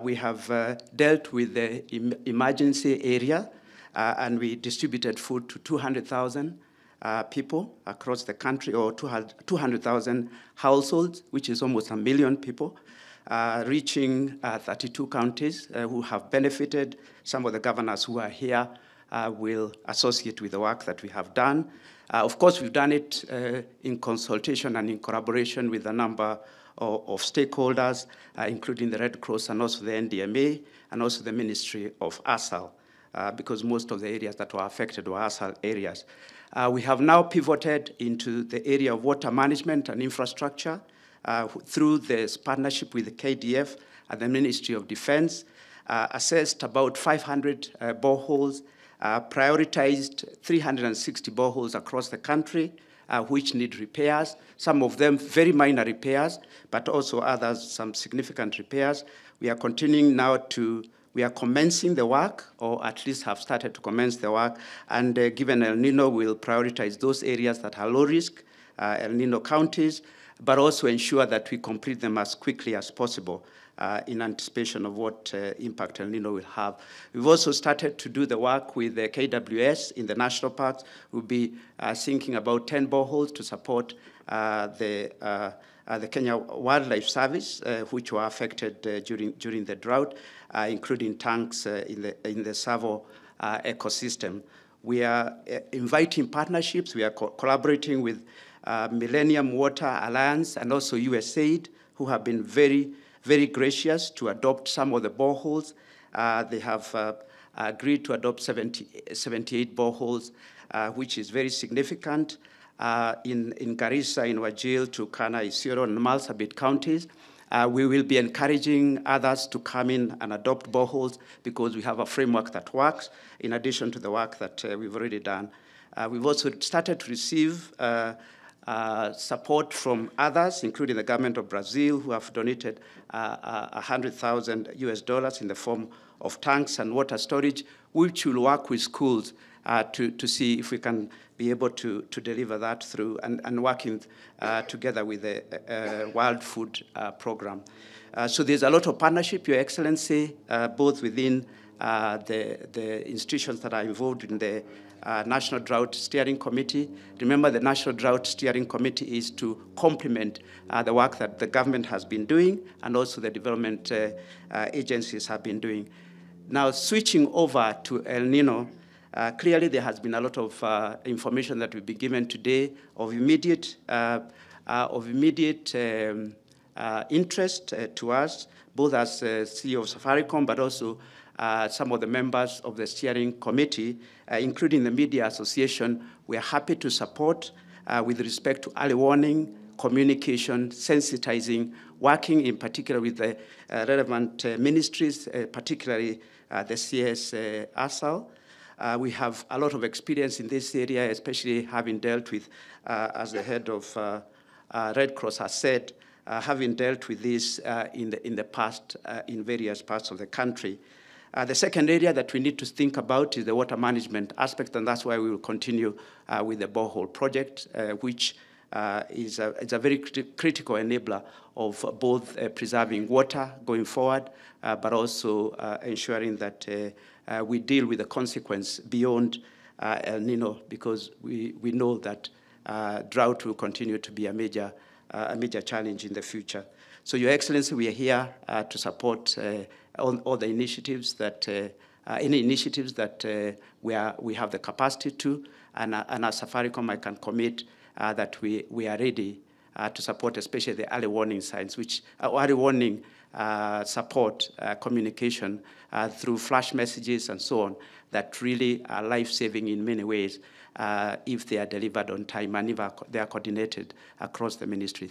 We have dealt with the emergency area, and we distributed food to 200,000 people across the country, or 200,000 households, which is almost 1 million people, reaching 32 counties who have benefited. Some of the governors who are here will associate with the work that we have done. Of course, we've done it in consultation and in collaboration with a number of stakeholders, including the Red Cross and also the NDMA and also the Ministry of ASAL, because most of the areas that were affected were ASAL areas. We have now pivoted into the area of water management and infrastructure through this partnership with the KDF and the Ministry of Defense, assessed about 500 boreholes, prioritized 360 boreholes across the country, which need repairs, some of them very minor repairs, but also others some significant repairs. We are continuing now we are commencing the work, or at least have started to commence the work, and given El Nino, we'll prioritize those areas that are low risk, El Nino counties, but also ensure that we complete them as quickly as possible in anticipation of what impact El Nino will have. We've also started to do the work with the KWS in the national parks. We'll be sinking about 10 boreholes to support the Kenya Wildlife Service, which were affected during the drought, including tanks in the Savo ecosystem. We are inviting partnerships. We are collaborating with Millennium Water Alliance and also USAID, who have been very, very gracious to adopt some of the boreholes. They have agreed to adopt 78 boreholes, which is very significant. In Garissa, in Wajir, Turkana, Isiolo, and Marsabit counties. We will be encouraging others to come in and adopt boreholes because we have a framework that works, in addition to the work that we've already done. We've also started to receive support from others, including the government of Brazil, who have donated $100,000 in the form of tanks and water storage, which will work with schools to see if we can be able to deliver that through and working together with the World Food Program. So there's a lot of partnership, Your Excellency, both within the institutions that are involved in the National Drought Steering Committee. Remember, the National Drought Steering Committee is to complement the work that the government has been doing and also the development agencies have been doing. Now, switching over to El Nino, clearly there has been a lot of information that will be given today of immediate interest to us, both as CEO of Safaricom, but also some of the members of the steering committee, including the Media Association. We are happy to support with respect to early warning, communication, sensitizing, working in particular with the relevant ministries, particularly the CS ASAL. We have a lot of experience in this area, especially having dealt with, as the head of Red Cross has said, having dealt with this in the past in various parts of the country. The second area that we need to think about is the water management aspect, and that's why we will continue with the borehole project, which is a very critical enabler of both preserving water going forward, but also ensuring that we deal with the consequence beyond El Nino, because we know that drought will continue to be a major challenge in the future. So, Your Excellency, we are here to support all the initiatives that, any initiatives that we have the capacity to, and as Safaricom, I can commit that we are ready to support, especially the early warning signs, which early warning support communication through flash messages and so on, that really are life-saving in many ways if they are delivered on time and if they are coordinated across the ministry.